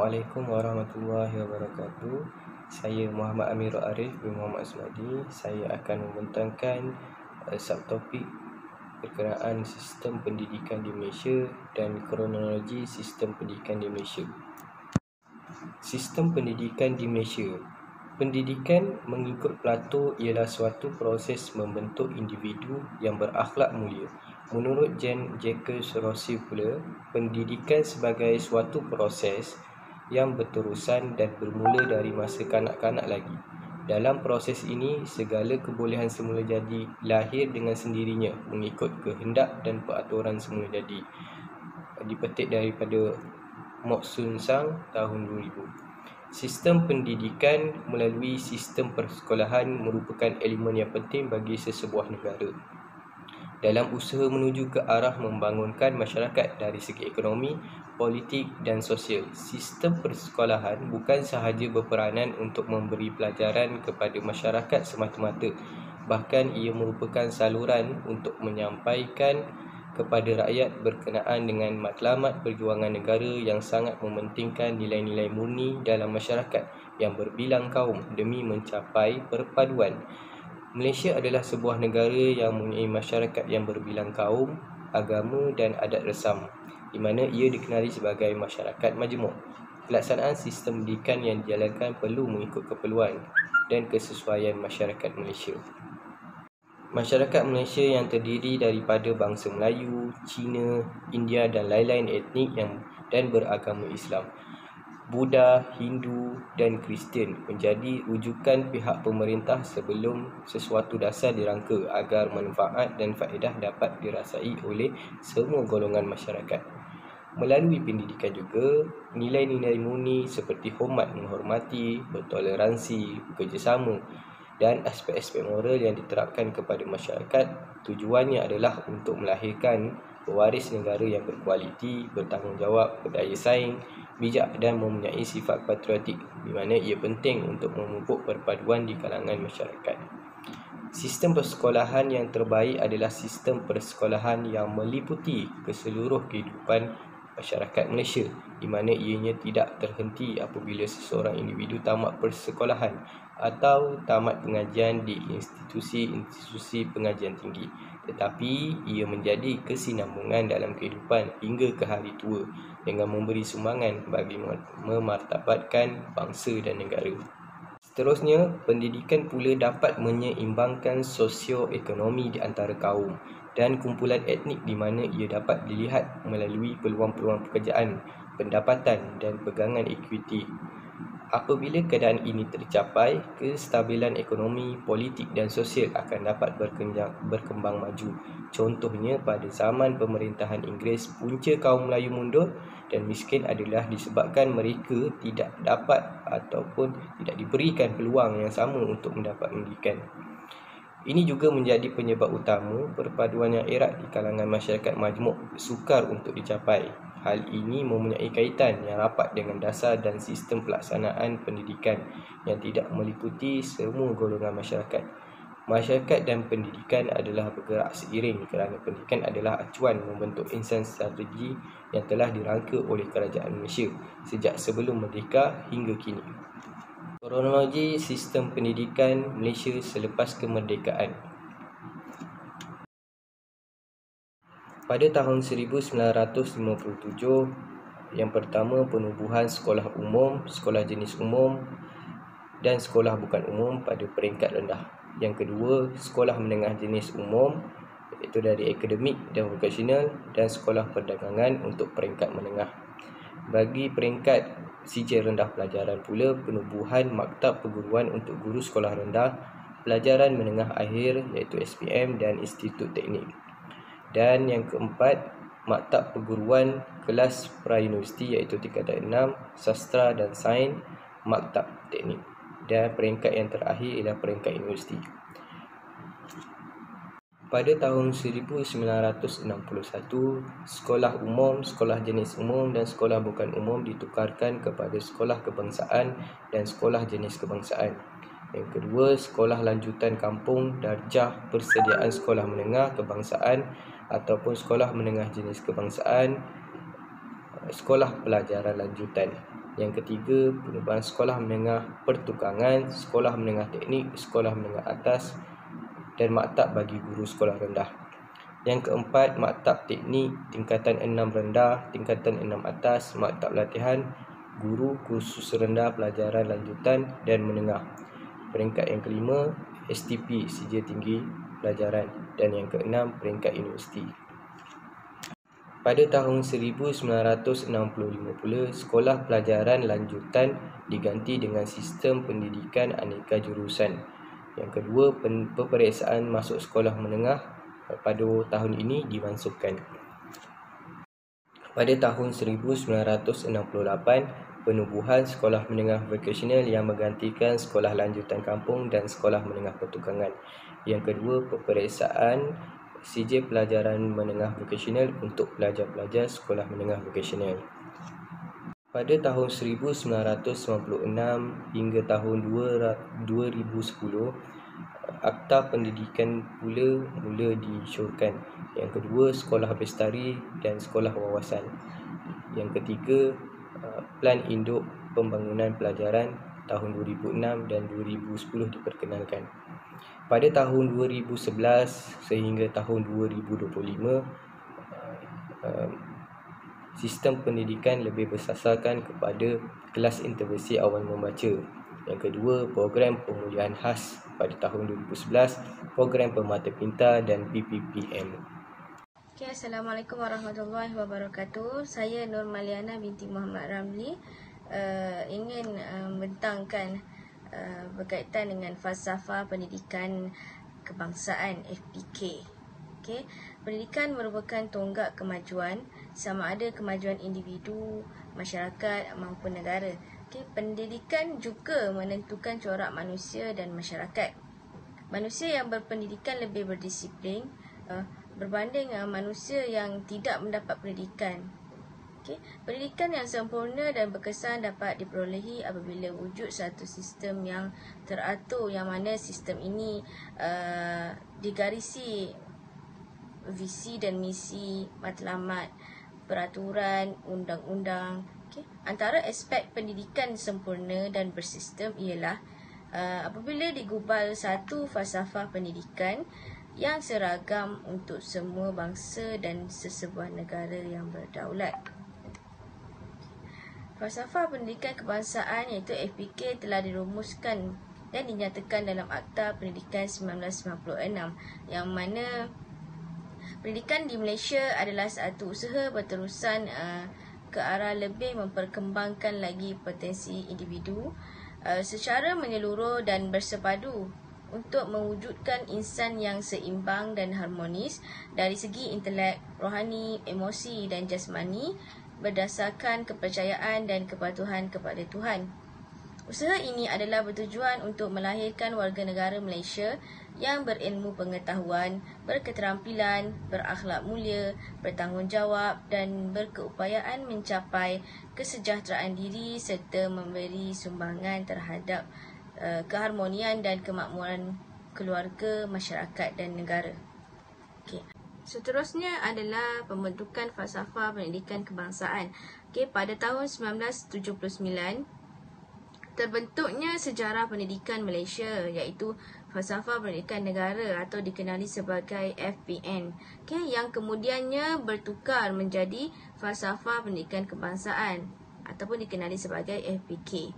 Assalamualaikum warahmatullahi wabarakatuh. Saya Muhammad Amirul Arif bin Muhammad Asmadi. Saya akan membentangkan subtopik berkenaan sistem pendidikan di Malaysia dan kronologi sistem pendidikan di Malaysia. Sistem pendidikan di Malaysia. Pendidikan mengikut Plato ialah suatu proses membentuk individu yang berakhlak mulia. Menurut Jacques Rossi pula, pendidikan sebagai suatu proses yang berterusan dan bermula dari masa kanak-kanak lagi. Dalam proses ini, segala kebolehan semula jadi lahir dengan sendirinya mengikut kehendak dan peraturan semula jadi. Dipetik daripada Mok Sun Sang tahun 2000. Sistem pendidikan melalui sistem persekolahan merupakan elemen yang penting bagi sesebuah negara dalam usaha menuju ke arah membangunkan masyarakat dari segi ekonomi, politik dan sosial. Sistem persekolahan bukan sahaja berperanan untuk memberi pelajaran kepada masyarakat semata-mata, bahkan ia merupakan saluran untuk menyampaikan kepada rakyat berkenaan dengan matlamat perjuangan negara yang sangat mementingkan nilai-nilai murni dalam masyarakat yang berbilang kaum demi mencapai perpaduan. Malaysia adalah sebuah negara yang mempunyai masyarakat yang berbilang kaum, agama dan adat resam, di mana ia dikenali sebagai masyarakat majmuk. Pelaksanaan sistem pendidikan yang dijalankan perlu mengikut keperluan dan kesesuaian masyarakat Malaysia. Masyarakat Malaysia yang terdiri daripada bangsa Melayu, Cina, India dan lain-lain etnik dan beragama Islam, Buddha, Hindu dan Kristian menjadi rujukan pihak pemerintah sebelum sesuatu dasar dirangka agar manfaat dan faedah dapat dirasai oleh semua golongan masyarakat. Melalui pendidikan juga, nilai-nilai murni seperti hormat menghormati, bertoleransi, bekerjasama dan aspek-aspek moral yang diterapkan kepada masyarakat, tujuannya adalah untuk melahirkan pewaris negara yang berkualiti, bertanggungjawab, berdaya saing, bijak dan mempunyai sifat patriotik, di mana ia penting untuk memupuk perpaduan di kalangan masyarakat. Sistem persekolahan yang terbaik adalah sistem persekolahan yang meliputi keseluruh kehidupan masyarakat Malaysia, di mana ianya tidak terhenti apabila seseorang individu tamat persekolahan atau tamat pengajian di institusi pengajian tinggi, tetapi ia menjadi kesinambungan dalam kehidupan hingga ke hari tua dengan memberi sumbangan bagi memartabatkan bangsa dan negara. Seterusnya, pendidikan pula dapat menyeimbangkan sosioekonomi di antara kaum dan kumpulan etnik, di mana ia dapat dilihat melalui peluang-peluang pekerjaan, pendapatan dan pegangan ekwiti. Apabila keadaan ini tercapai, kestabilan ekonomi, politik dan sosial akan dapat berkembang maju. Contohnya, pada zaman pemerintahan Inggeris, punca kaum Melayu mundur dan miskin adalah disebabkan mereka tidak dapat ataupun tidak diberikan peluang yang sama untuk mendapat pendidikan. Ini juga menjadi penyebab utama perpaduan yang erat di kalangan masyarakat majmuk sukar untuk dicapai. Hal ini mempunyai kaitan yang rapat dengan dasar dan sistem pelaksanaan pendidikan yang tidak meliputi semua golongan masyarakat. Masyarakat dan pendidikan adalah bergerak seiring kerana pendidikan adalah acuan membentuk insan strategi yang telah dirangka oleh kerajaan Malaysia sejak sebelum merdeka hingga kini. Kronologi sistem pendidikan Malaysia selepas kemerdekaan. Pada tahun 1957, yang pertama penubuhan sekolah umum, sekolah jenis umum dan sekolah bukan umum pada peringkat rendah. Yang kedua, sekolah menengah jenis umum iaitu dari akademik dan vokasional dan sekolah perdagangan untuk peringkat menengah. Bagi peringkat sijil rendah pelajaran pula, penubuhan maktab perguruan untuk guru sekolah rendah, pelajaran menengah akhir iaitu SPM dan institut teknik. Dan yang keempat, maktab perguruan kelas pra-universiti iaitu tingkatan 6, sastra dan sains, maktab teknik. Dan peringkat yang terakhir ialah peringkat universiti. Pada tahun 1961, sekolah umum, sekolah jenis umum dan sekolah bukan umum ditukarkan kepada sekolah kebangsaan dan sekolah jenis kebangsaan. Yang kedua, sekolah lanjutan kampung, darjah persediaan sekolah menengah kebangsaan ataupun sekolah menengah jenis kebangsaan, sekolah pelajaran lanjutan. Yang ketiga, penubuhan sekolah menengah pertukangan, sekolah menengah teknik, sekolah menengah atas dan maktab bagi guru sekolah rendah. Yang keempat, maktab teknik tingkatan 6 rendah, tingkatan 6 atas, maktab latihan guru kursus rendah pelajaran lanjutan dan menengah. Peringkat yang kelima, STP sijil tinggi pelajaran, dan yang keenam, peringkat universiti. Pada tahun 1965 pula, sekolah pelajaran lanjutan diganti dengan sistem pendidikan aneka jurusan. Yang kedua, peperiksaan masuk sekolah menengah pada tahun ini dimansuhkan. Pada tahun 1968, penubuhan sekolah menengah vokasional yang menggantikan sekolah lanjutan kampung dan sekolah menengah pertukangan. Yang kedua, peperiksaan sijil pelajaran menengah vokasional untuk pelajar-pelajar sekolah menengah vokasional. Pada tahun 1996 hingga tahun 2010, Akta Pendidikan mula disyorkan. Yang kedua, sekolah bestari dan sekolah wawasan. Yang ketiga, Plan Induk Pembangunan Pelajaran tahun 2006 dan 2010 diperkenalkan. Pada tahun 2011 sehingga tahun 2025, sistem pendidikan lebih bersasarkan kepada kelas intervensi awal membaca. Yang kedua, program pemulihan khas pada tahun 2011, program Permata Pintar dan PPPM. Okay, Assalamualaikum warahmatullahi wabarakatuh. Saya Nur Maliana binti Muhammad Ramli ingin membentangkan berkaitan dengan falsafah pendidikan kebangsaan FPK. Okay. Pendidikan merupakan tonggak kemajuan, sama ada kemajuan individu, masyarakat maupun negara. Okay. Pendidikan juga menentukan corak manusia dan masyarakat. Manusia yang berpendidikan lebih berdisiplin berbanding manusia yang tidak mendapat pendidikan. Okay. Pendidikan yang sempurna dan berkesan dapat diperolehi apabila wujud satu sistem yang teratur, yang mana sistem ini digarisi visi dan misi, matlamat, peraturan, undang-undang. Okay. Antara aspek pendidikan sempurna dan bersistem ialah apabila digubal satu falsafah pendidikan yang seragam untuk semua bangsa dan sesebuah negara yang berdaulat. Falsafah pendidikan kebangsaan iaitu FPK telah dirumuskan dan dinyatakan dalam Akta Pendidikan 1996, yang mana pendidikan di Malaysia adalah satu usaha berterusan ke arah lebih memperkembangkan lagi potensi individu secara menyeluruh dan bersepadu untuk mewujudkan insan yang seimbang dan harmonis dari segi intelek, rohani, emosi dan jasmani berdasarkan kepercayaan dan kepatuhan kepada Tuhan. Usaha ini adalah bertujuan untuk melahirkan warga negara Malaysia yang berilmu pengetahuan, berketerampilan, berakhlak mulia, bertanggungjawab dan berkeupayaan mencapai kesejahteraan diri serta memberi sumbangan terhadap keharmonian dan kemakmuran keluarga, masyarakat dan negara. Okay. Seterusnya adalah pembentukan falsafah pendidikan kebangsaan. Okay, pada tahun 1979 terbentuknya sejarah pendidikan Malaysia, iaitu falsafah pendidikan negara atau dikenali sebagai FPN. Okay, yang kemudiannya bertukar menjadi falsafah pendidikan kebangsaan ataupun dikenali sebagai FPK.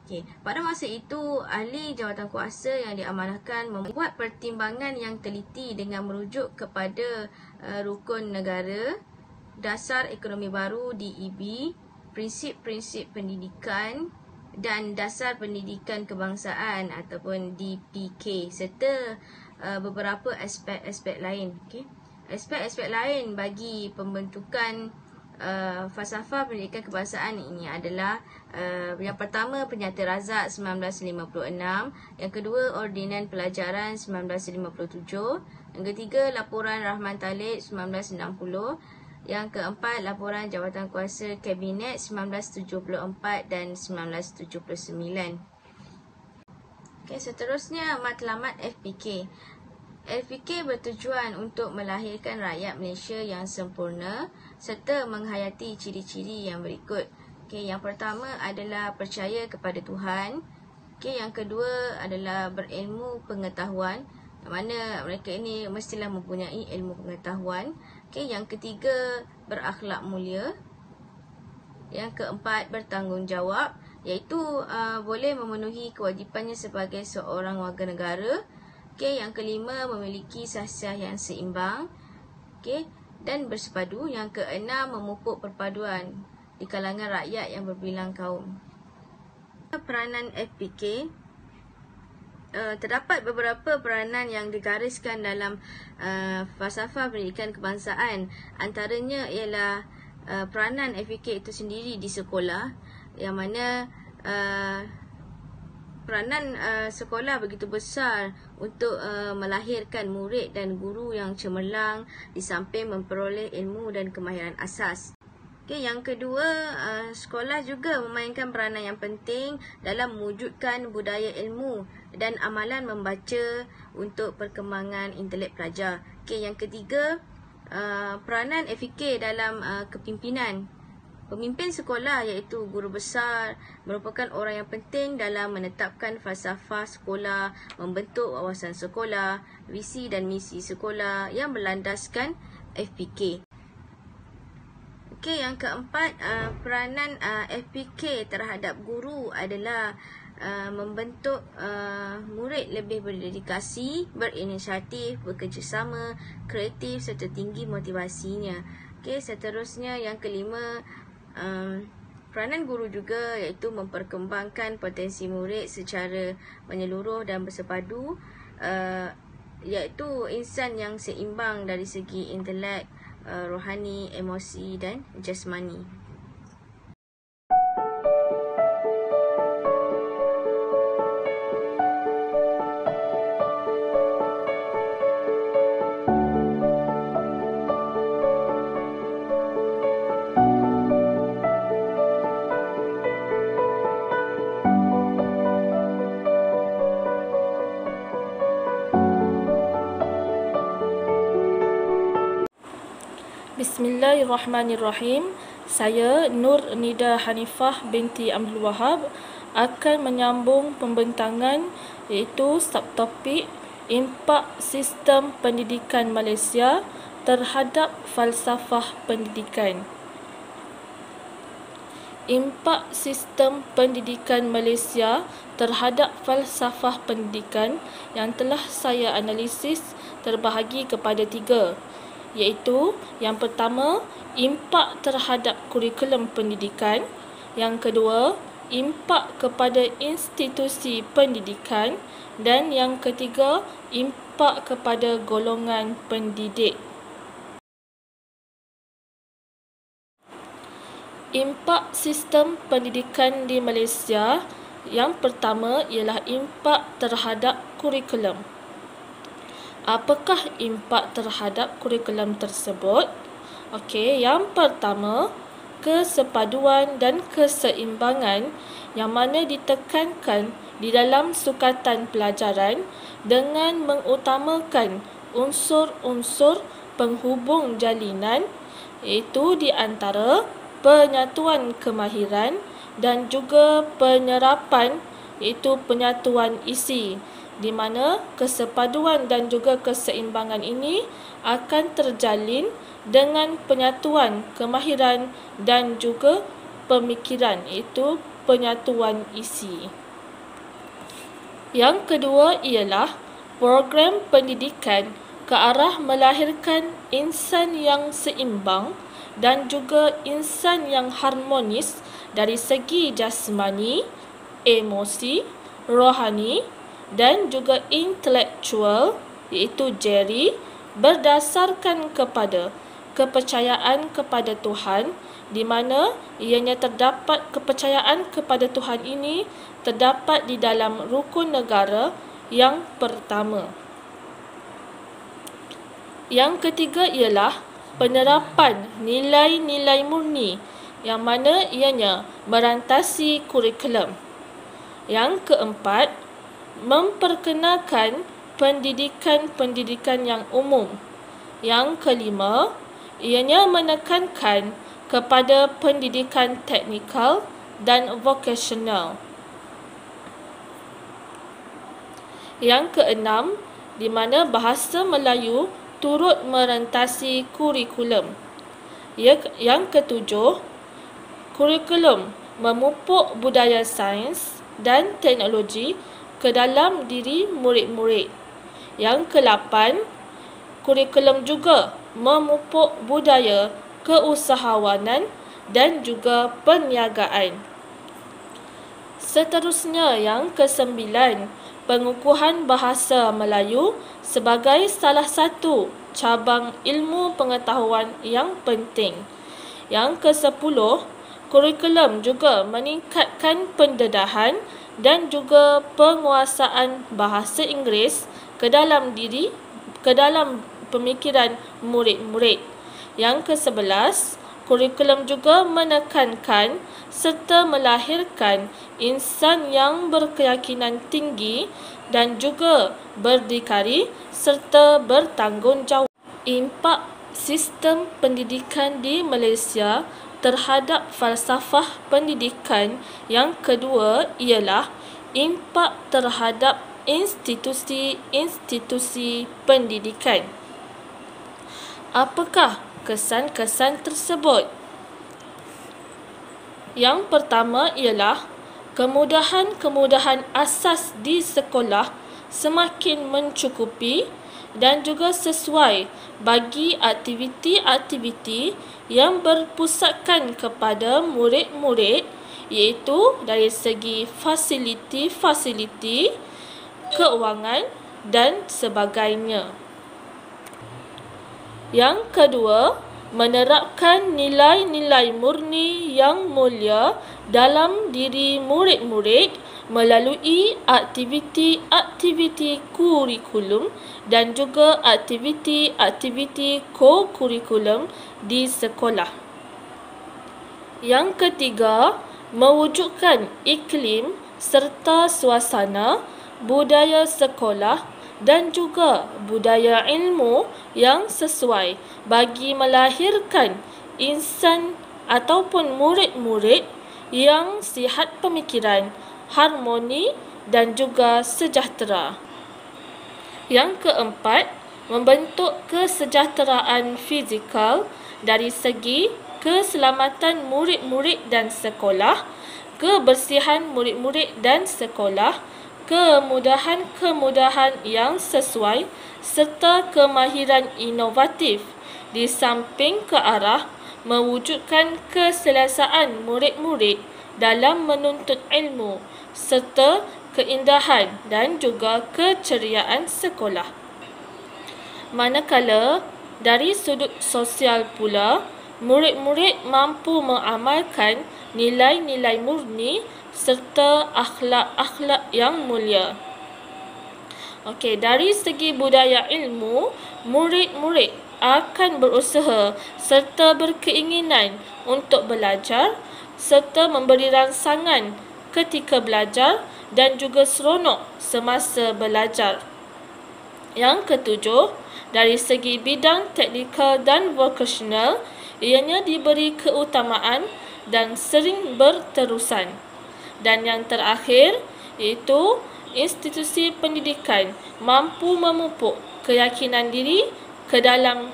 Okay. Pada masa itu, ahli jawatankuasa yang diamanahkan membuat pertimbangan yang teliti dengan merujuk kepada rukun negara, dasar ekonomi baru DEB, prinsip-prinsip pendidikan dan dasar pendidikan kebangsaan ataupun DPK serta beberapa aspek-aspek lain. Okay. Aspek-aspek lain bagi pembentukan falsafah pendidikan kebangsaan ini adalah yang pertama, Penyata Razak 1956, yang kedua, Ordinan Pelajaran 1957, yang ketiga, Laporan Rahman Talib 1960, yang keempat, Laporan Jawatankuasa Kabinet 1974 dan 1979. Okay, seterusnya, matlamat FPK. FPK bertujuan untuk melahirkan rakyat Malaysia yang sempurna serta menghayati ciri-ciri yang berikut. Okey, yang pertama adalah percaya kepada Tuhan. Okey, yang kedua adalah berilmu pengetahuan, yang mana mereka ini mestilah mempunyai ilmu pengetahuan. Okey, yang ketiga berakhlak mulia. Yang keempat bertanggungjawab, iaitu boleh memenuhi kewajipannya sebagai seorang warga negara. Okey, yang kelima memiliki sahsiah yang seimbang. Okey, dan bersepadu. Yang keenam memupuk perpaduan di kalangan rakyat yang berbilang kaum. Peranan FPK, terdapat beberapa peranan yang digariskan dalam falsafah pendidikan kebangsaan. Antaranya ialah peranan FPK itu sendiri di sekolah, yang mana peranan sekolah begitu besar untuk melahirkan murid dan guru yang cemerlang di samping memperoleh ilmu dan kemahiran asas. Okey, yang kedua, sekolah juga memainkan peranan yang penting dalam mewujudkan budaya ilmu dan amalan membaca untuk perkembangan intelek pelajar. Okey, yang ketiga, peranan FPK dalam kepimpinan. Pemimpin sekolah iaitu guru besar merupakan orang yang penting dalam menetapkan falsafah sekolah, membentuk wawasan sekolah, visi dan misi sekolah yang berlandaskan FPK. Okey, yang keempat, peranan FPK terhadap guru adalah membentuk murid lebih berdedikasi, berinisiatif, bekerjasama, kreatif serta tinggi motivasinya. Okey, seterusnya yang kelima, peranan guru juga iaitu memperkembangkan potensi murid secara menyeluruh dan bersepadu, iaitu insan yang seimbang dari segi intelek, rohani, emosi dan jasmani. Bismillahirrahmanirrahim. Saya Nur Nida Hanifah binti Abdul Wahab akan menyambung pembentangan iaitu subtopik impak sistem pendidikan Malaysia terhadap falsafah pendidikan. Impak sistem pendidikan Malaysia terhadap falsafah pendidikan yang telah saya analisis terbahagi kepada 3, iaitu yang pertama, impak terhadap kurikulum pendidikan. Yang kedua, impak kepada institusi pendidikan. Dan yang ketiga, impak kepada golongan pendidik. Impak sistem pendidikan di Malaysia, yang pertama ialah impak terhadap kurikulum. Apakah impak terhadap kurikulum tersebut? Okey, yang pertama, kesepaduan dan keseimbangan yang mana ditekankan di dalam sukatan pelajaran dengan mengutamakan unsur-unsur penghubung jalinan, iaitu di antara penyatuan kemahiran dan juga penyerapan, iaitu penyatuan isi, di mana kesepaduan dan juga keseimbangan ini akan terjalin dengan penyatuan kemahiran dan juga pemikiran, iaitu penyatuan isi. Yang kedua ialah program pendidikan ke arah melahirkan insan yang seimbang dan juga insan yang harmonis dari segi jasmani, emosi, rohani dan juga intelektual, iaitu Jerry, berdasarkan kepada kepercayaan kepada Tuhan, di mana ianya terdapat kepercayaan kepada Tuhan ini terdapat di dalam rukun negara yang pertama. Yang ketiga ialah penerapan nilai-nilai murni, yang mana ianya merantasi kurikulum. Yang keempat, memperkenalkan pendidikan-pendidikan yang umum. Yang kelima, ianya menekankan kepada pendidikan teknikal dan vokasional. Yang keenam, di mana bahasa Melayu turut merentasi kurikulum. Yang ketujuh, kurikulum memupuk budaya sains dan teknologi ke dalam diri murid-murid. Yang ke-8, kurikulum juga memupuk budaya keusahawanan dan juga perniagaan. Seterusnya, yang ke-9, pengukuhan bahasa Melayu sebagai salah satu cabang ilmu pengetahuan yang penting. Yang ke-10, kurikulum juga meningkatkan pendedahan dan juga penguasaan bahasa Inggeris ke dalam pemikiran murid-murid. Yang ke-11, kurikulum juga menekankan serta melahirkan insan yang berkeyakinan tinggi dan juga berdikari serta bertanggungjawab. Impak sistem pendidikan di Malaysia terhadap falsafah pendidikan yang kedua ialah impak terhadap institusi-institusi pendidikan. Apakah kesan-kesan tersebut? Yang pertama ialah kemudahan-kemudahan asas di sekolah semakin mencukupi dan juga sesuai bagi aktiviti-aktiviti yang berpusatkan kepada murid-murid, iaitu dari segi fasiliti-fasiliti, keuangan dan sebagainya. Yang kedua, menerapkan nilai-nilai murni yang mulia dalam diri murid-murid melalui aktiviti-aktiviti kurikulum dan juga aktiviti-aktiviti ko-kurikulum di sekolah. Yang ketiga, mewujudkan iklim serta suasana budaya sekolah dan juga budaya ilmu yang sesuai bagi melahirkan insan ataupun murid-murid yang sihat pemikiran, harmoni dan juga sejahtera. Yang keempat, membentuk kesejahteraan fizikal dari segi keselamatan murid-murid dan sekolah, kebersihan murid-murid dan sekolah, kemudahan-kemudahan yang sesuai serta kemahiran inovatif di samping ke arah mewujudkan keselesaan murid-murid dalam menuntut ilmu serta keindahan dan juga keceriaan sekolah. Manakala dari sudut sosial pula, murid-murid mampu mengamalkan nilai-nilai murni serta akhlak-akhlak yang mulia. Okey, dari segi budaya ilmu, murid-murid akan berusaha serta berkeinginan untuk belajar serta memberi rangsangan ketika belajar dan juga seronok semasa belajar. Yang ketujuh, dari segi bidang teknikal dan vokasional, ianya diberi keutamaan dan sering berterusan. Dan yang terakhir, iaitu institusi pendidikan mampu memupuk keyakinan diri ke dalam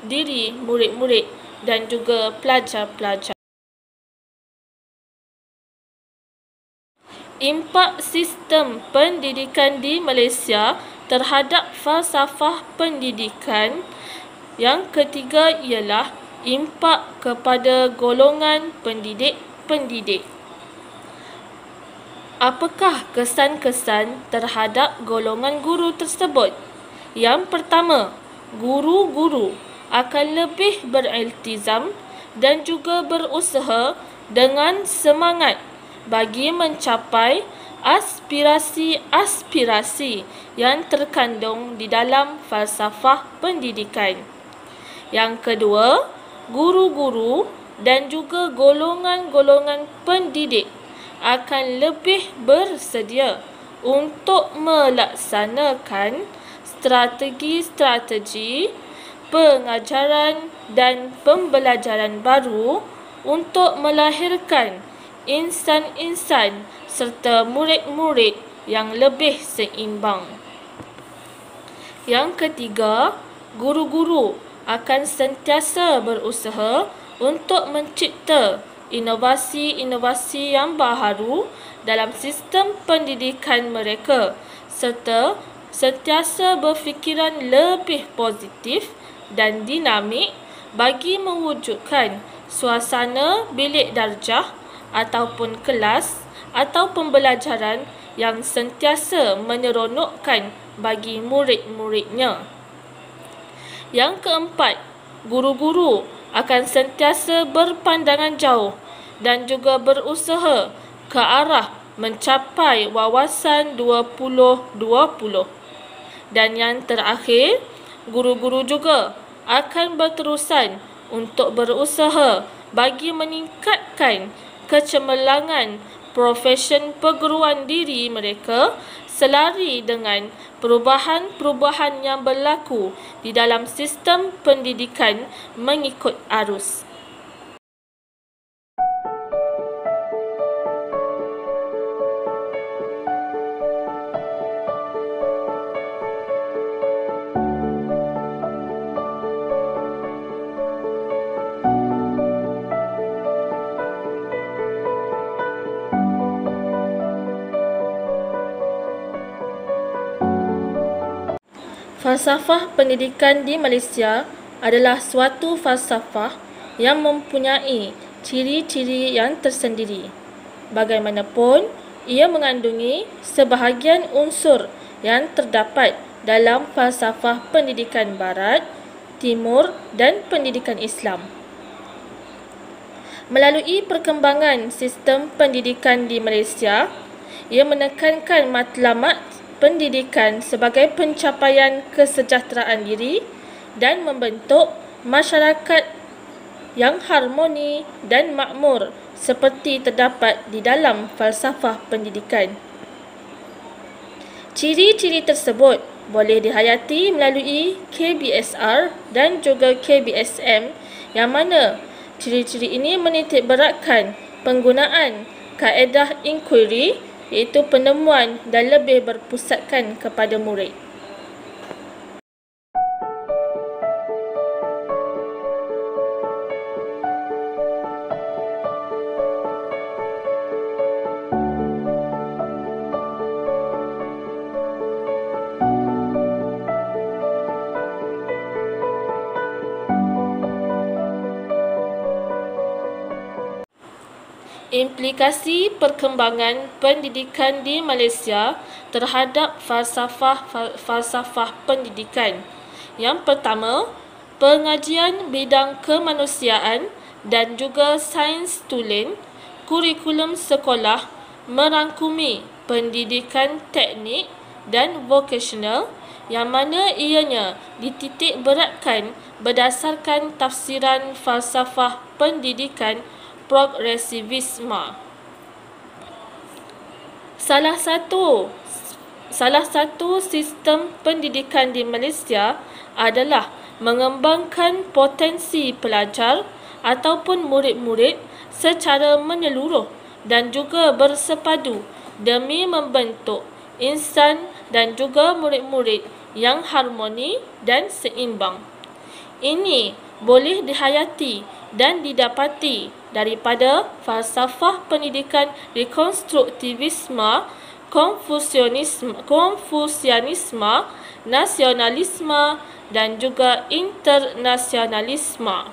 diri murid-murid dan juga pelajar-pelajar. Impak sistem pendidikan di Malaysia terhadap falsafah pendidikan. Yang ketiga ialah impak kepada golongan pendidik-pendidik. Apakah kesan-kesan terhadap golongan guru tersebut? Yang pertama, guru-guru akan lebih beriltizam dan juga berusaha dengan semangat bagi mencapai aspirasi-aspirasi yang terkandung di dalam falsafah pendidikan. Yang kedua, guru-guru dan juga golongan-golongan pendidik akan lebih bersedia untuk melaksanakan strategi-strategi pengajaran dan pembelajaran baru untuk melahirkan insan-insan serta murid-murid yang lebih seimbang. Yang ketiga, guru-guru akan sentiasa berusaha untuk mencipta inovasi-inovasi yang baharu dalam sistem pendidikan mereka serta sentiasa berfikiran lebih positif dan dinamik bagi mewujudkan suasana bilik darjah ataupun kelas atau pembelajaran yang sentiasa menyeronokkan bagi murid-muridnya. Yang keempat, guru-guru akan sentiasa berpandangan jauh dan juga berusaha ke arah mencapai wawasan 2020. Dan yang terakhir, guru-guru juga akan berterusan untuk berusaha bagi meningkatkan kecemerlangan profesion perguruan diri mereka selari dengan perubahan-perubahan yang berlaku di dalam sistem pendidikan mengikut arus. Falsafah pendidikan di Malaysia adalah suatu falsafah yang mempunyai ciri-ciri yang tersendiri. Bagaimanapun, ia mengandungi sebahagian unsur yang terdapat dalam falsafah pendidikan Barat, Timur dan pendidikan Islam. Melalui perkembangan sistem pendidikan di Malaysia, ia menekankan matlamat pendidikan sebagai pencapaian kesejahteraan diri dan membentuk masyarakat yang harmoni dan makmur seperti terdapat di dalam falsafah pendidikan. Ciri-ciri tersebut boleh dihayati melalui KBSR dan juga KBSM, yang mana ciri-ciri ini menitik beratkan penggunaan kaedah inquiry, iaitu penemuan dan lebih berpusatkan kepada murid. Implikasi perkembangan pendidikan di Malaysia terhadap falsafah pendidikan. Yang pertama, pengajian bidang kemanusiaan dan juga sains tulen, kurikulum sekolah merangkumi pendidikan teknik dan vocational, yang mana ianya dititik beratkan berdasarkan tafsiran falsafah pendidikan progresivisme. Salah satu sistem pendidikan di Malaysia adalah mengembangkan potensi pelajar ataupun murid-murid secara menyeluruh dan juga bersepadu demi membentuk insan dan juga murid-murid yang harmoni dan seimbang. Ini boleh dihayati dan didapati daripada falsafah pendidikan rekonstruktivisme, konfusianisme, nasionalisme dan juga internasionalisme.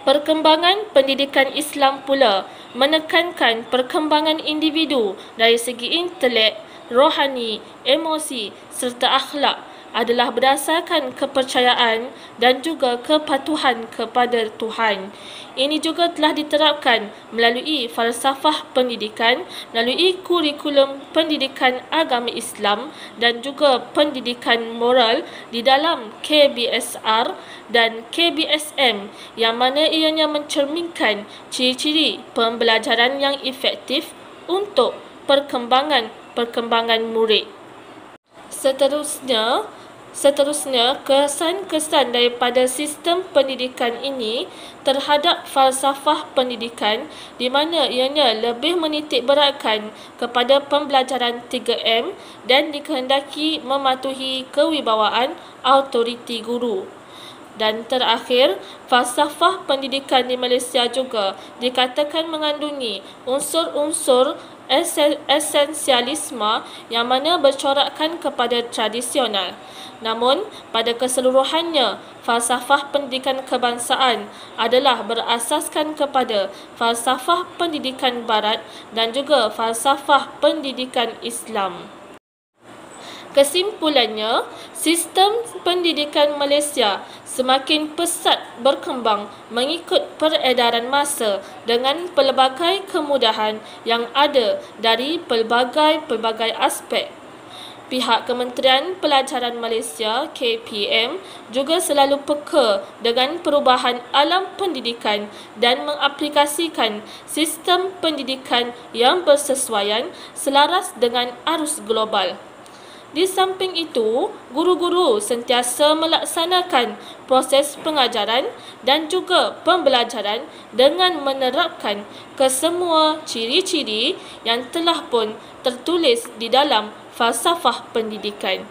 Perkembangan pendidikan Islam pula menekankan perkembangan individu dari segi intelek, rohani, emosi serta akhlak adalah berdasarkan kepercayaan dan juga kepatuhan kepada Tuhan. Ini juga telah diterapkan melalui falsafah pendidikan, melalui kurikulum pendidikan agama Islam dan juga pendidikan moral di dalam KBSR dan KBSM, yang mana ianya mencerminkan ciri-ciri pembelajaran yang efektif untuk perkembangan murid. Seterusnya, Seterusnya, kesan-kesan daripada sistem pendidikan ini terhadap falsafah pendidikan di mana ianya lebih menitik beratkan kepada pembelajaran 3M dan dikehendaki mematuhi kewibawaan autoriti guru. Dan terakhir, falsafah pendidikan di Malaysia juga dikatakan mengandungi unsur-unsur esensialisme yang mana bercorakkan kepada tradisional. Namun, pada keseluruhannya, falsafah pendidikan kebangsaan adalah berasaskan kepada falsafah pendidikan barat dan juga falsafah pendidikan Islam. Kesimpulannya, sistem pendidikan Malaysia semakin pesat berkembang mengikut peredaran masa dengan pelbagai kemudahan yang ada dari pelbagai aspek. Pihak Kementerian Pelajaran Malaysia (KPM) juga selalu peka dengan perubahan alam pendidikan dan mengaplikasikan sistem pendidikan yang bersesuaian selaras dengan arus global. Di samping itu, guru-guru sentiasa melaksanakan proses pengajaran dan juga pembelajaran dengan menerapkan kesemua ciri-ciri yang telah pun tertulis di dalam falsafah pendidikan.